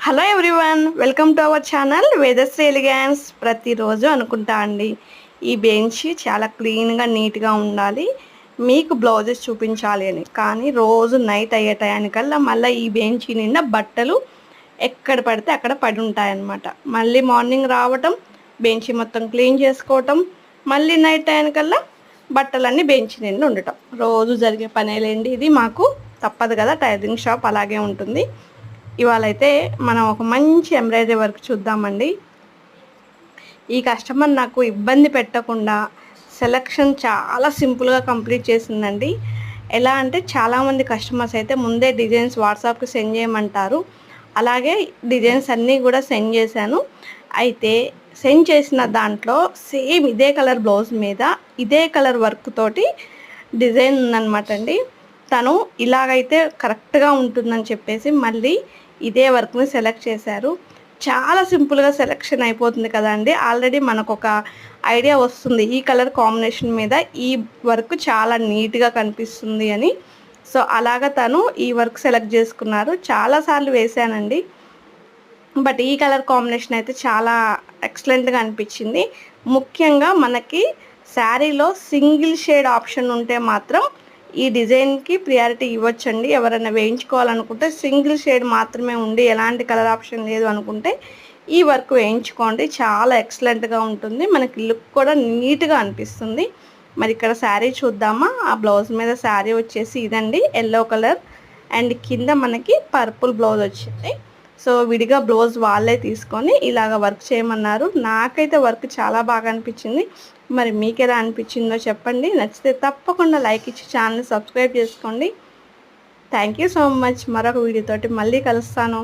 Hello everyone, welcome to our channel Vedasri elegance. ప్రతిరోజు అనుకుంటా అండి, ఈ బెంచ్ చాలా క్లీన్గా నీట్గా ఉండాలి, మీకు బ్లౌజెస్ చూపించాలి అని. కానీ రోజు నైట్ అయ్యే టయానికల్లా మళ్ళీ ఈ బెంచ్ నిండా బట్టలు ఎక్కడ పడితే అక్కడ పడి ఉంటాయన్నమాట. మళ్ళీ మార్నింగ్ రావటం, బెంచ్ మొత్తం క్లీన్ చేసుకోవటం, మళ్ళీ నైట్ టయానికల్లా బట్టలన్నీ బెంచ్ నిండా ఉండటం రోజు జరిగే పనేలేండి. ఇది మాకు తప్పదు కదా, టైలరింగ్ షాప్ అలాగే ఉంటుంది. ఇవాళ అయితే మనం ఒక మంచి ఎంబ్రాయిడరీ వర్క్ చూద్దామండి. ఈ కస్టమర్ నాకు ఇబ్బంది పెట్టకుండా సెలెక్షన్ చాలా సింపుల్గా కంప్లీట్ చేసిందండి. ఎలా అంటే చాలామంది కస్టమర్స్ అయితే ముందే డిజైన్స్ వాట్సాప్కి సెండ్ చేయమంటారు. అలాగే డిజైన్స్ అన్నీ కూడా సెండ్ చేశాను. అయితే సెండ్ చేసిన దాంట్లో సేమ్ ఇదే కలర్ బ్లౌజ్ మీద ఇదే కలర్ వర్క్ తోటి డిజైన్ ఉందన్నమాట అండి. తను ఇలాగైతే కరెక్ట్గా ఉంటుందని చెప్పేసి మళ్ళీ ఇదే వర్క్ని సెలెక్ట్ చేశారు. చాలా సింపుల్గా సెలెక్షన్ అయిపోతుంది కదండి. ఆల్రెడీ మనకు ఒక ఐడియా వస్తుంది ఈ కలర్ కాంబినేషన్ మీద ఈ వర్క్ చాలా నీట్గా కనిపిస్తుంది అని. సో అలాగా తను ఈ వర్క్ సెలెక్ట్ చేసుకున్నారు. చాలాసార్లు వేసానండి, బట్ ఈ కలర్ కాంబినేషన్ అయితే చాలా ఎక్సలెంట్గా అనిపించింది. ముఖ్యంగా మనకి శారీలో సింగిల్ షేడ్ ఆప్షన్ ఉంటే మాత్రం ఈ డిజైన్కి ప్రియారిటీ ఇవ్వచ్చండి. ఎవరైనా వేయించుకోవాలనుకుంటే సింగిల్ షేడ్ మాత్రమే ఉండి ఎలాంటి కలర్ ఆప్షన్ లేదు అనుకుంటే ఈ వర్క్ వేయించుకోండి, చాలా ఎక్సలెంట్గా ఉంటుంది, మనకి లుక్ కూడా నీట్గా అనిపిస్తుంది. మరి ఇక్కడ శారీ చూద్దామా. ఆ బ్లౌజ్ మీద శారీ వచ్చేసి ఇదండి, ఎల్లో కలర్ అండ్ కింద మనకి పర్పుల్ బ్లౌజ్ వచ్చింది. సో విడిగా బ్లౌజ్ వాళ్ళే తీసుకొని ఇలాగ వర్క్ చేయమన్నారు. నాకైతే వర్క్ చాలా బాగా అనిపించింది. మరి మీకు ఎలా అనిపించిందో చెప్పండి. నచ్చితే తప్పకుండా లైక్ ఇచ్చి ఛానల్ని సబ్స్క్రైబ్ చేసుకోండి. Thank you so much. మరొక వీడియోతోటి మళ్ళీ కలుస్తాను.